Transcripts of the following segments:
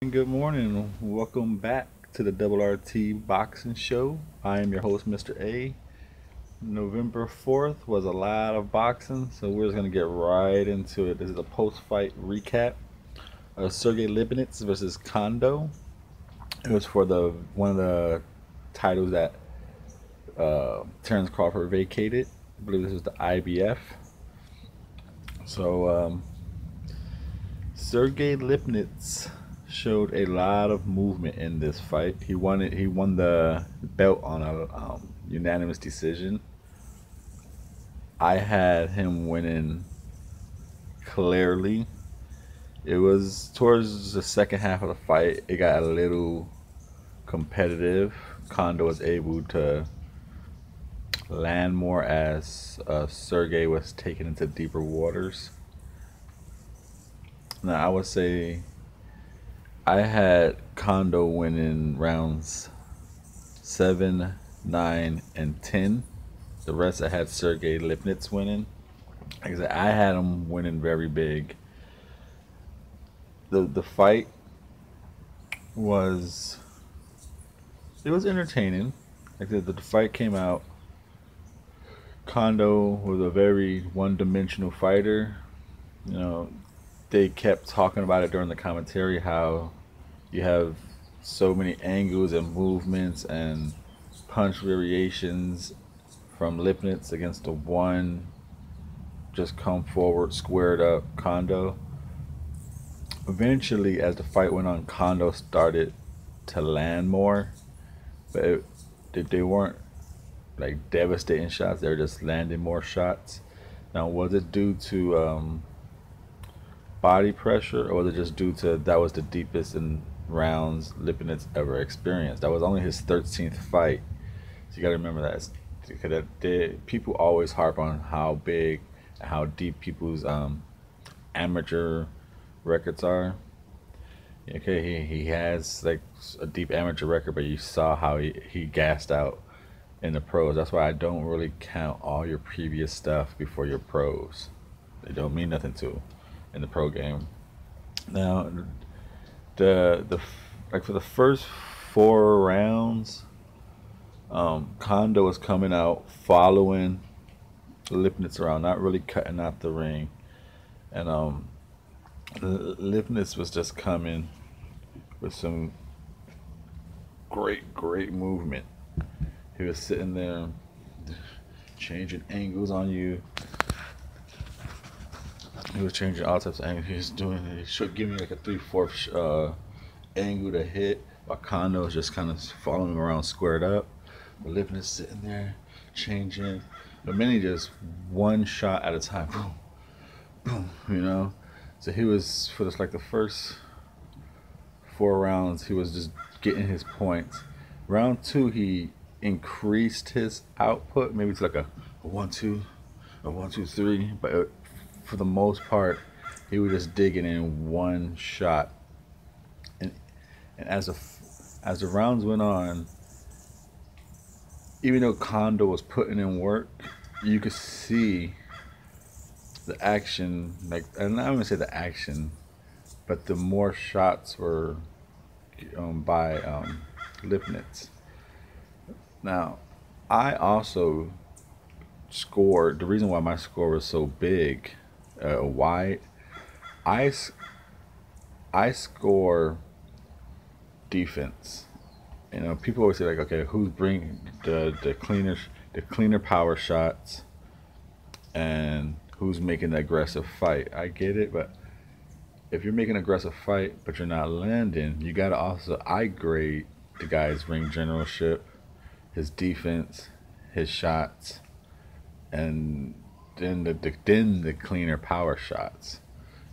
Good morning. Welcome back to the Double RT Boxing Show. I am your host, Mr. A. November 4th was a lot of boxing, so we're just going to get right into it. This is a post fight recap of Sergey Lipinets versus Kondo. It was for the one of the titles that Terrence Crawford vacated. I believe this was the IBF. So, Sergey Lipinets showed a lot of movement in this fight. He won it. He won the belt on a unanimous decision. I had him winning clearly. It was towards the second half of the fight. It got a little competitive. Kondo was able to land more as Sergey was taken into deeper waters. Now I would say I had Kondo winning rounds 7, 9, and 10. The rest I had Sergey Lipinets winning. Like I said, I had him winning very big. The fight was entertaining. Like the fight came out. Kondo was a very one-dimensional fighter. You know, they kept talking about it during the commentary how you have so many angles and movements and punch variations from Lipinets against the one just come forward, squared up Kondo. Eventually, as the fight went on, Kondo started to land more, but they weren't like devastating shots. They were just landing more shots. Now, was it due to body pressure, or was it just due to that was the deepest in rounds Lipinets ever experienced? That was only his 13th fight, so you got to remember that. Because people always harp on how big and how deep people's amateur records are. Okay, he has like a deep amateur record, but you saw how he gassed out in the pros. That's why I don't really count all your previous stuff before your pros. They don't mean nothing to in the pro game. Now, the like for the first 4 rounds, Kondo was coming out following Lipinets around, not really cutting out the ring, and Lipinets was just coming with some great movement. He was sitting there changing angles on you. He was changing all types of angles. He was doing it. He should give me like a 3/4 angle to hit, while Kondo was just kind of following him around squared up. But Lipinets sitting there changing. But many just one shot at a time. Boom, boom, you know? So he was, for this, like the first 4 rounds, he was just getting his points. Round 2, he increased his output, maybe to like a 1-2, a 1-2-3, but for the most part, he was just digging in one shot. And as the rounds went on, even though Kondo was putting in work, you could see the action. Like, I'm not gonna say the action, but the more shots were by Lipinets. Now, I also scored. The reason why my score was so big, wide, I score defense. You know, people always say like, okay, who's bringing the cleaner power shots, and who's making the aggressive fight? I get it, but if you're making an aggressive fight but you're not landing, you gotta also I grade the guy's ring generalship, his defense, his shots, and then the cleaner power shots.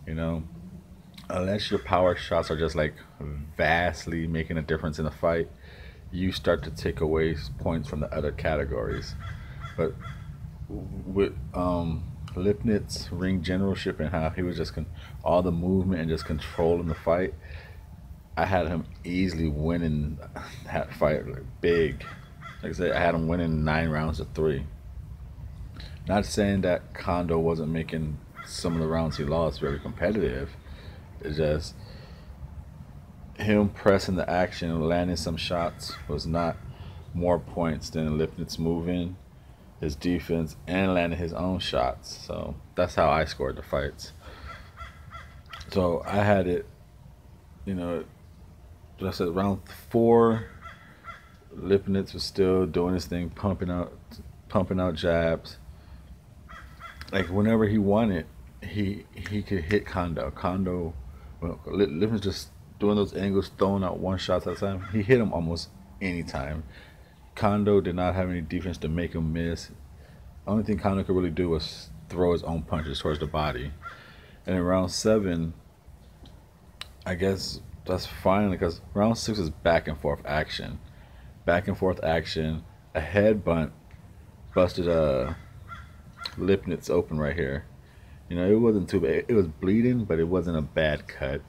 You know, unless your power shots are just like vastly making a difference in the fight, you start to take away points from the other categories. But with Lipinets' ring generalship and how he was just all the movement and just controlling the fight, I had him easily winning that fight, like, big. Like I said, I had him winning 9 rounds to 3. Not saying that Kondo wasn't making some of the rounds he lost very competitive. It's just him pressing the action and landing some shots was not more points than Lipinets moving his defense and landing his own shots. So that's how I scored the fights. So I had it, you know, just at round four, Lipinets was still doing his thing, pumping out jabs. Like whenever he wanted, he could hit Kondo. Kondo, well, Lipinets just doing those angles, throwing out one shot at a time. He hit him almost any time. Kondo did not have any defense to make him miss. Only thing Kondo could really do was throw his own punches towards the body. And in round seven, I guess that's fine because round six is back and forth action. Back and forth action. A headbutt busted Lipinets open right here. You know, it wasn't too bad. It was bleeding, but it wasn't a bad cut.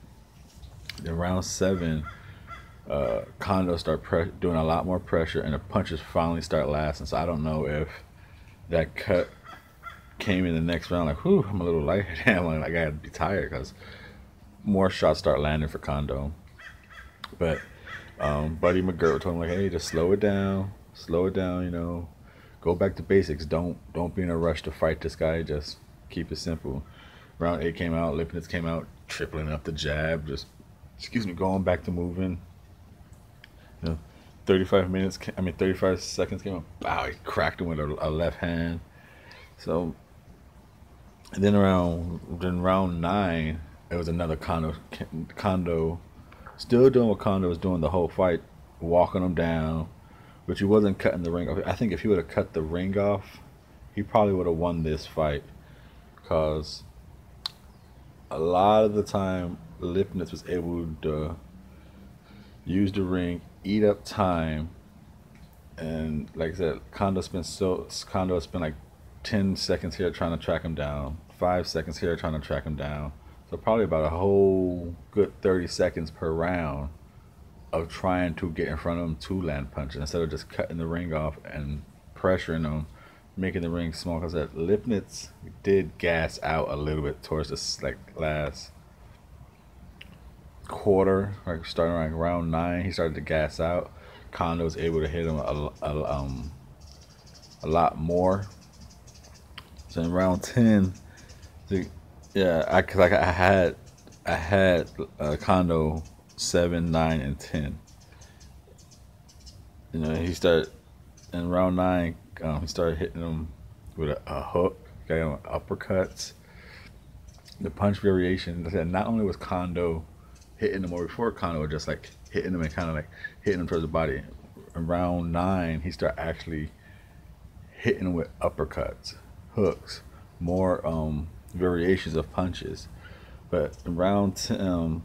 In round seven, Kondo started doing a lot more pressure, and the punches finally start lasting. So I don't know if that cut came in the next round. Like, whew, I'm a little light. Damn, I gotta be tired because more shots start landing for Kondo. But Buddy McGirt told him like, hey, just slow it down. Slow it down. You know, go back to basics. Don't be in a rush to fight this guy. Just keep it simple. Round eight came out. Lipinets came out, tripling up the jab. Just going back to moving. You know, 35 seconds came up. Wow, he cracked him with a left hand. So, and then round nine, it was another Kondo, still doing what Kondo was doing the whole fight, walking him down, but he wasn't cutting the ring off. I think if he would have cut the ring off, he probably would have won this fight, because a lot of the time Lipinets was able to use the ring, eat up time, and like I said, Kondo spent like 10 seconds here trying to track him down, 5 seconds here trying to track him down. So probably about a whole good 30 seconds per round of trying to get in front of him to land punches instead of just cutting the ring off and pressuring him, making the ring small. Because that Lipinets did gas out a little bit towards this like last quarter, like starting like round nine, he started to gas out. Kondo was able to hit him a lot more. So in round 10, I had Kondo 7, 9, and 10. You know, he started in round 9. He started hitting him with a hook, got him uppercuts. The punch variation. Not only was Kondo hitting him, or before Kondo was just like hitting him and kind of like hitting him towards the body. In round 9, he started actually hitting him with uppercuts, hooks, more variations of punches. But in round 10,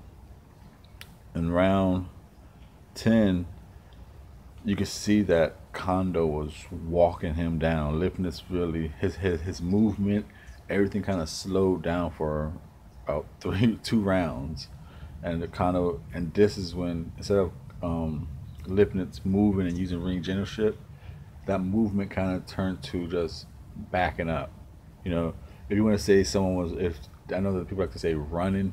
you could see that Kondo was walking him down. Lipinets really, his movement, everything kind of slowed down for about 2 rounds. And this is when, instead of Lipinets moving and using ring generalship, that movement kind of turned to just backing up. You know, if you want to say someone was, if I know that people like to say running,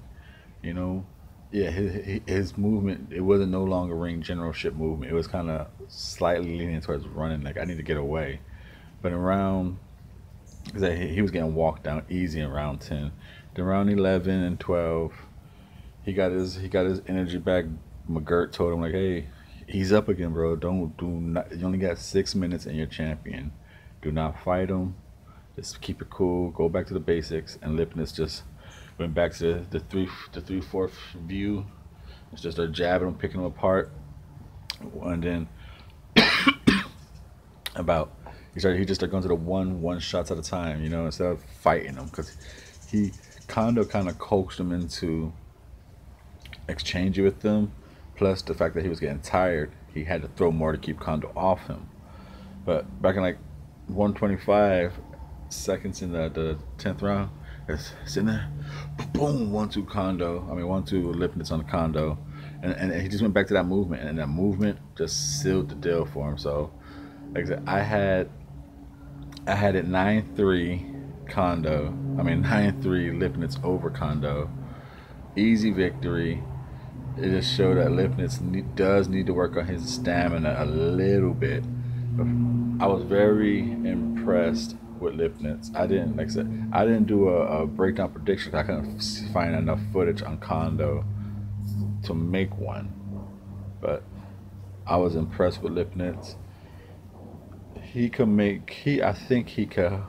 you know, yeah, his movement, it wasn't no longer ring generalship movement. It was kind of slightly leaning towards running, like I need to get away. But in round, he was getting walked down easy in round 10. Then round 11 and 12, he got his energy back. McGirt told him like, hey, he's up again, bro. Do not. You only got 6 minutes and you're champion. Do not fight him. Just keep it cool. Go back to the basics. And Lipinets just went back to the 3/4 view. It's just a jabbing him, picking him apart, and then he just started going to the one shots at a time. You know, instead of fighting him, because Kondo kind of coaxed him into exchanging with them. Plus the fact that he was getting tired, he had to throw more to keep Kondo off him. But back in like 125 seconds in the 10th round, it's sitting there, boom, 1-2 Kondo. 1-2 Lipinets on the Kondo, and he just went back to that movement, and that movement just sealed the deal for him. So, like I said, I had it 9-3 Kondo. 9-3 Lipinets over Kondo. Easy victory. it just showed that Lipinets does need to work on his stamina a little bit. I was very impressed with Lipinets. I didn't, like I said, I didn't do a breakdown prediction. I couldn't find enough footage on Kondo to make one, but I was impressed with Lipinets. He could make he. I think he could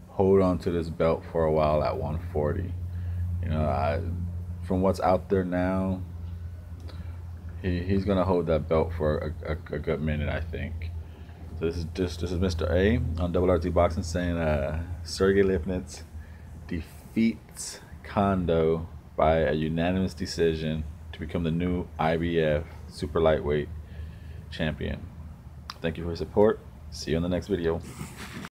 hold on to this belt for a while at 140. You know, from what's out there now, he's gonna hold that belt for a good minute, I think. So this is Mr. A on Double RT Boxing saying Sergey Lipinets defeats Kondo by a unanimous decision to become the new IBF super lightweight champion. Thank you for your support. See you in the next video.